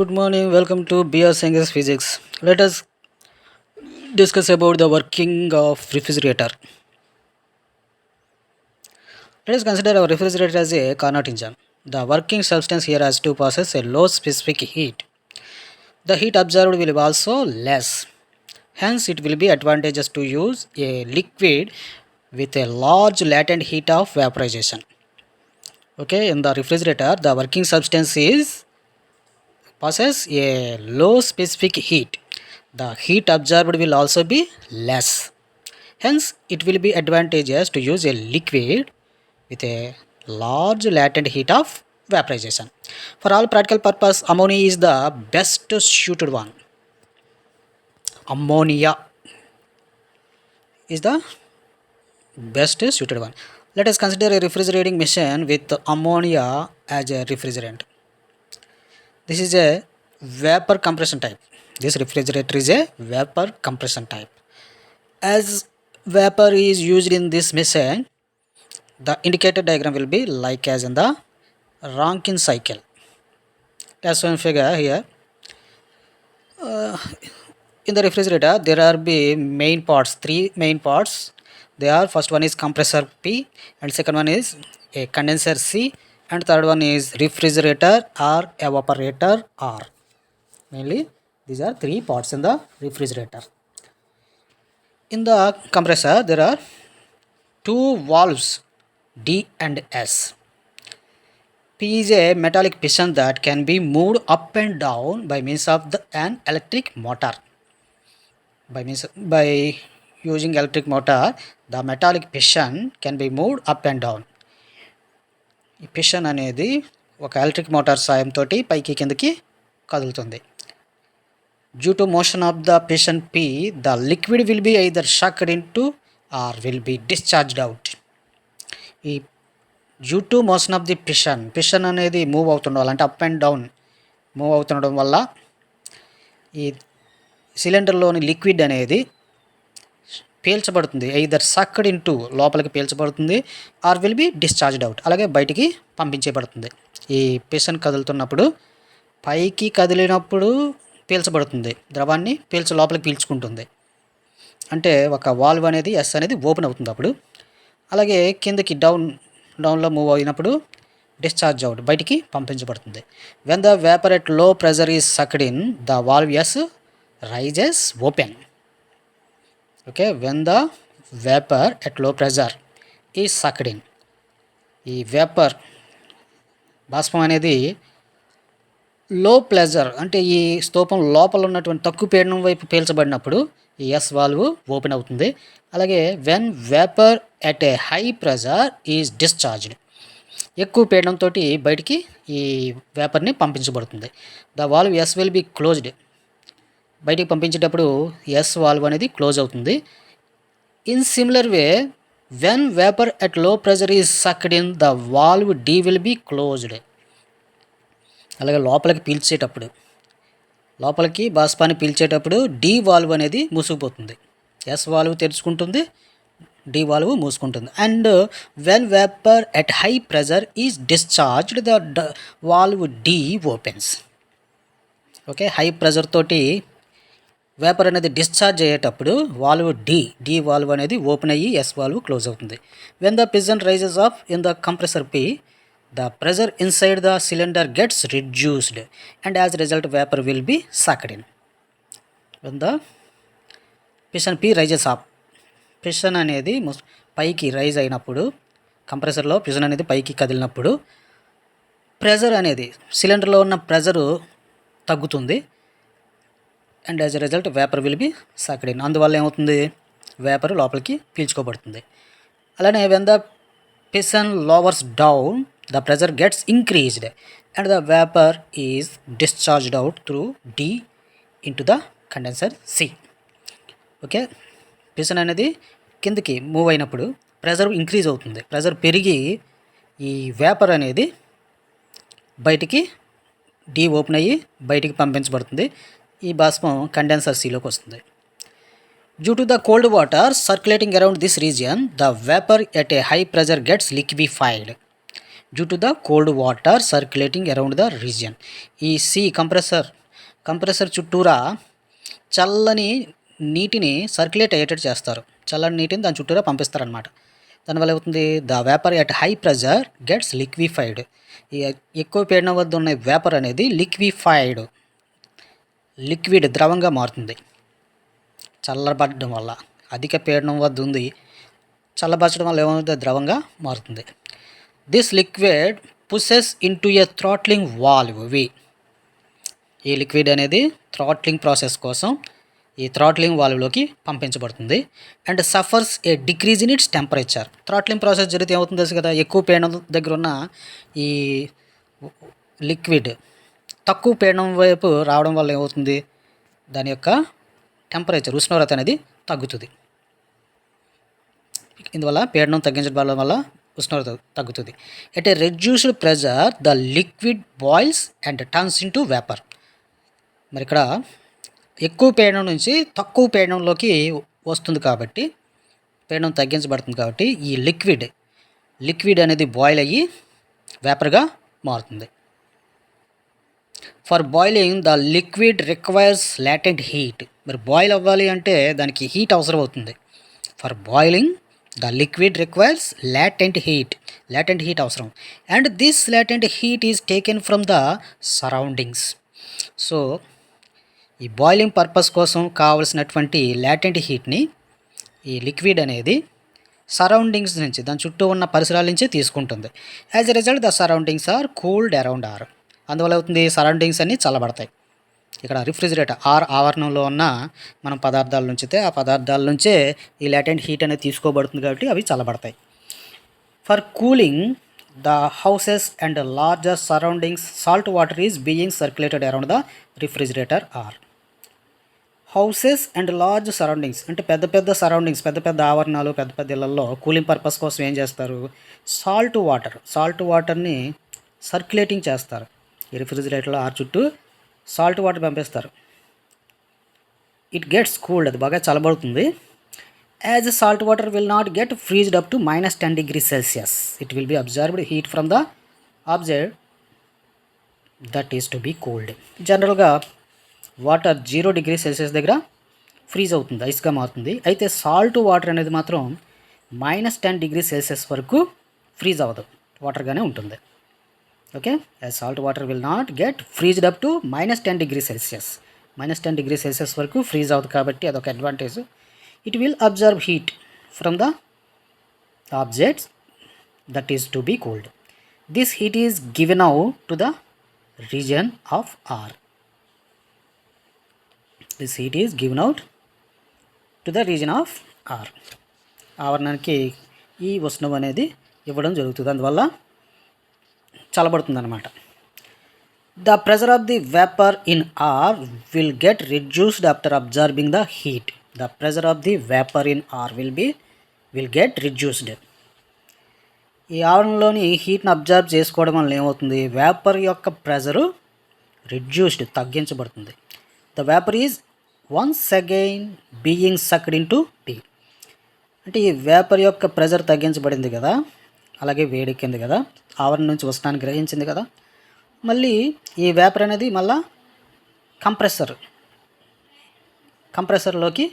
Good morning, welcome to BS English Physics. Let us discuss about the working of refrigerator. Let us consider our refrigerator as a Carnot engine. The working substance here has to possess a low specific heat. The heat absorbed will be also less. Hence, it will be advantageous to use a liquid with a large latent heat of vaporization. Okay, in the refrigerator, the working substance is possess a low specific heat. The heat absorbed will also be less. Hence, it will be advantageous to use a liquid with a large latent heat of vaporization. For all practical purpose, ammonia is the best suited one. Ammonia is the best suited one. Let us consider a refrigerating machine with ammonia as a refrigerant. This is a vapor compression type. This refrigerator is a vapor compression type. As vapor is used in this machine, the indicator diagram will be like as in the Rankine cycle. As shown figure here, in the refrigerator there are main parts, three main parts. They are, first one is compressor P, and second one is a condenser C, and third one is refrigerator or evaporator R. Mainly these are three parts in the refrigerator. In the compressor there are two valves D and S. P is a metallic piston that can be moved up and down by means of an electric motor. By using electric motor, the metallic piston can be moved up and down. ఈ piston అనేది ఒక electric motor సాయంతో పైకి కిందకి కదులుతుంది. Due to motion of the piston P, the liquid will be either sucked into or will be discharged out. ఈ due to motion of the piston అనేది move అవుతుండాలి, అంటే అప్ అండ్ డౌన్ మూవ్ అవుతుండడం వల్ల ఈ సిలిండర్లోని liquid అనేది పీల్చబడుతుంది. either sucked into లోపలికి పీల్చబడుతుంది or will be discharged out, అలాగే బయటికి పంపించబడుతుంది. ఈ పిస్టన్ కదులుతున్నప్పుడు పైకి కదిలినప్పుడు పీల్చబడుతుంది, ద్రవాన్ని లోపలికి పీల్చుకుంటుంది. అంటే ఒక వాల్వ్ అనేది ఎస్ అనేది ఓపెన్ అవుతుంది అప్పుడు. అలాగే కిందకి డౌన్లో మూవ్ అయినప్పుడు డిశ్చార్జ్ అవుట్, బయటికి పంపించబడుతుంది. When the vapour at low pressure is sucked in, the valve S rises open. Okay, when the vapour at low pressure is sucked in, ఈ వేపర్ బాష్పం అనేది లో ప్రెజర్ అంటే ఈ స్తూపం లోపల ఉన్నటువంటి తక్కువ పీడనం వైపు పీల్చబడినప్పుడు ఈ ఎస్ వాల్వ్ ఓపెన్ అవుతుంది. అలాగే when vapour at a high pressure is discharged, ఎక్కువ పీడనంతో బయటికి ఈ వేపర్ని పంపించబడుతుంది. The valve S will be closed, బయటికి పంపించేటప్పుడు ఎస్ వాల్వ్ అనేది క్లోజ్ అవుతుంది. In similar way, when vapour at low pressure is sucked in, the valve D will be closed. అలాగే లోపలికి బాష్పాన్ని పీల్చేటప్పుడు డి వాల్వ్ అనేది మూసుకుపోతుంది, ఎస్ వాల్వ్ తెరుచుకుంటుంది, డి వాల్వ్ మూసుకుంటుంది. And when vapour at high pressure is discharged, the valve D opens. Okay, high pressure తోటి vapour అనేది డిశ్చార్జ్ అయ్యేటప్పుడు వాల్వ్ డి వాల్వ్ అనేది ఓపెన్ అయ్యి ఎస్ వాల్వ్ క్లోజ్ అవుతుంది. When the piston rises up in the compressor P, the pressure inside the cylinder gets reduced and as a result vapor will be sucked in. When the piston P rises up, piston అనేది పైకి rise అయినప్పుడు, కంప్రెసర్లో piston అనేది పైకి కదిలినప్పుడు pressure అనేది సిలిండర్లో ఉన్న pressure తగ్గుతుంది. And as a result vapour will be sucked in, అందువల్ల ఏమవుతుంది, వేపర్ లోపలికి పీల్చుకోబడుతుంది. అలానే when the piston lowers down, the pressure gets increased and the vapor is discharged out through D into the condenser C. Okay, piston అనేది కిందకి move అయినప్పుడు pressure increase అవుతుంది, pressure పెరిగి ఈ వేపర్ అనేది బయటికి డి ఓపెన్ అయ్యి బయటికి పంపించబడుతుంది. ఈ బాష్పం కండెన్సర్ సిలోకి వస్తుంది. Due to the cold water circulating around this region, the vapour at a high pressure gets liquefied. Due to the cold water circulating around the region, ఈ compressor compressor చుట్టూరా చల్లని నీటిని circulate అయ్యేటట్టు చేస్తారు. చల్లని నీటిని దాని చుట్టూరా పంపిస్తారనమాట. దానివల్ల ఏమవుతుంది, the vapour at high pressure gets liquefied. ఈ ఎక్కువ పీడనం వద్ద ఉన్న వేపర్ అనేది లిక్విఫైడ్, లిక్విడ్ ద్రవంగా మారుతుంది చల్లబడడం వల్ల. అధిక పీడనం వద్ద ఉంది, చల్లబరచడం వల్ల ఏమవుతుంది, ద్రవంగా మారుతుంది. This liquid pushes into a throttling valve. ఈ లిక్విడ్ అనేది థ్రాట్లింగ్ ప్రాసెస్ కోసం ఈ థ్రాట్లింగ్ వాల్వ్లోకి పంపించబడుతుంది. And suffers a decrease in its temperature. Throttling process జరిగితే ఏమవుతుంది తెలుసు కదా, ఎక్కువ పీడనం దగ్గర ఉన్న ఈ లిక్విడ్ తక్కువ పీడనం వైపు రావడం వల్ల ఏమవుతుంది, దాని యొక్క టెంపరేచర్, ఉష్ణోగ్రత అనేది తగ్గుతుంది. ఇందువల్ల పీడనం తగ్గించడం వల్ల ఉష్ణోగ్రత తగ్గుతుంది. At a reduced pressure the liquid boils and turns into vapour. మరి ఇక్కడ ఎక్కువ పీడనం నుంచి తక్కువ పీడనంలోకి వస్తుంది కాబట్టి, పీడనం తగ్గించబడుతుంది కాబట్టి ఈ లిక్విడ్ అనేది బాయిల్ అయ్యి వేపర్గా మారుతుంది. For boiling the liquid requires latent heat. మరి బాయిల్ అవ్వాలి అంటే దానికి హీట్ అవసరం అవుతుంది. For boiling the liquid requires latent heat అవసరం. And this latent heat is taken from the surroundings. So ఈ బాయిలింగ్ పర్పస్ కోసం కావలసినటువంటి లాటెంట్ హీట్ని ఈ లిక్విడ్ అనేది సరౌండింగ్స్ నుంచి, దాని చుట్టూ ఉన్న పరిసరాల నుంచి తీసుకుంటుంది. As a result the surroundings are cooled around are. అందువల్ల అవుతుంది, సరౌండింగ్స్ అన్నీ చల్లబడతాయి. ఇక్కడ రిఫ్రిజిరేటర్ ఆవరణంలో ఉన్న మనం పదార్థాల నుంచితే ఆ పదార్థాల నుంచే ఈ లాటెంట్ హీట్ అనేది తీసుకోబడుతుంది కాబట్టి అవి చల్లబడతాయి. For cooling the houses and larger surroundings salt water is being circulated around the refrigerator R. Houses and large surroundings అంటే పెద్ద పెద్ద ఆవరణాలు, పెద్ద పెద్ద ఇళ్లలో కూలింగ్ పర్పస్ కోసం ఏం చేస్తారు, సాల్ట్ వాటర్ని సర్క్యులేటింగ్ చేస్తారు. ఈ రిఫ్రిజిరేటర్లో ఆర్ చుట్టూ సాల్ట్ వాటర్ పంపిస్తారు. ఇట్ గెట్స్ కూల్డ్, అది బాగా చల్లబడుతుంది. As salt water will not get freezed up to -10 degrees Celsius. It will be observed heat from the object that is to be cooled. జనరల్గా water 0 degrees Celsius దగ్గర freeze అవుతుంది, ఐస్గా మారుతుంది. అయితే salt water అనేది మాత్రం -10 degrees Celsius వరకు freeze అవ్వదు, వాటర్గానే ఉంటుంది. Okay, salt water will not get freezed up to -10 degrees Celsius. -10 degrees Celsius వరకు ఫ్రీజ్ అవుతుంది కాబట్టి అదొక advantage. It will observe heat from the objects that is to be cooled. This heat is given out to the reason of are. This heat is given out to the region of R. ఆవరణానికి ఈ ఉష్ణం అనేది ఇవ్వడం జరుగుతుంది, అందువల్ల చల్లబడుతుంది అన్నమాట. The pressure of the vapour in R will get reduced after absorbing the heat. The pressure of the vapour in R will get reduced. ఈ ఆవరణలోని హీట్ని అబ్జర్బ్ చేసుకోవడం వల్ల ఏమవుతుంది, వేపర్ యొక్క ప్రెజరు రిడ్యూస్డ్, తగ్గించబడుతుంది. The vapour is once again being sucked in to T. అంటే ఈ వేపర్ యొక్క ప్రెజర్ తగ్గించబడింది కదా, అలాగే వేడెక్కింది కదా, ఆవరణ నుంచి ఉష్ణాన్ని గ్రహించింది కదా, మళ్ళీ ఈ వేపర్ అనేది మళ్ళా కంప్రెసర్లోకి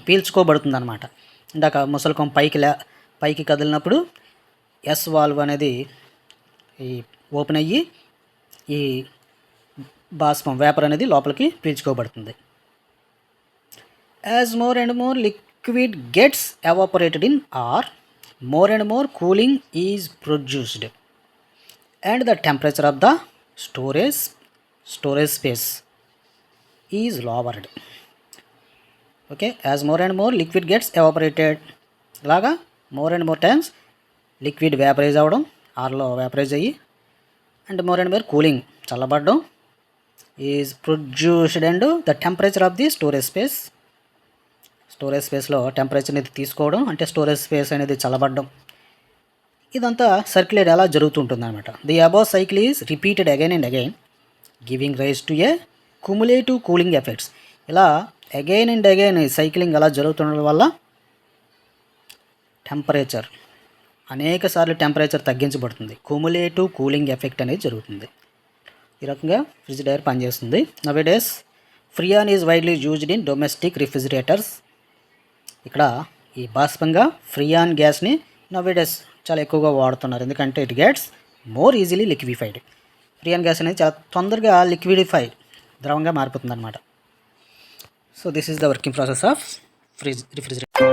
పీల్చుకోబడుతుంది అనమాట. ఇందాక ముసలికం పైకి కదిలినప్పుడు ఎస్ వాల్వ్ అనేది ఈ ఓపెన్ అయ్యి ఈ బాష్పం వేపర్ అనేది లోపలికి పీల్చుకోబడుతుంది. As more and more liquid gets evaporated in R, more and more cooling is produced and the temperature of the storage space is lowered. Okay, as more and more liquid gets evaporated, ఇలాగా more and more times liquid vaporise అవ్వడం, ఆర్లో vaporise అయ్యి, and more and more cooling, చల్లబడడం, is produced and the temperature of the storage స్పేస్లో temperature అనేది తీసుకోవడం, అంటే storage space అనేది చల్లబడడం, ఇదంతా సర్క్యులేట్ అలా జరుగుతుంటుంది అనమాట. The above cycle is repeated again and again giving rise to a cumulative cooling effects. ఇలా అగైన్ అండ్ అగైన్ సైక్లింగ్ అలా జరుగుతుండడం వల్ల టెంపరేచర్ అనేక సార్లు టెంపరేచర్ తగ్గించబడుతుంది, క్యుములేటివ్ కూలింగ్ ఎఫెక్ట్ అనేది జరుగుతుంది. ఈ రకంగా ఫ్రిడ్జ్ డైర్ పనిచేస్తుంది. Nowadays Freon is widely used in domestic refrigerators. ఇక్కడ ఈ బాష్పంగా ఫ్రియాన్ గ్యాస్ని నవేడేస్ చాలా ఎక్కువగా వాడుతున్నారు, ఎందుకంటే it gets more easily liquefied. Freon gas అనేది చాలా తొందరగా లిక్విడిఫైడ్, ద్రవంగా మారిపోతుంది అనమాట. So this is the working process of refrigerator.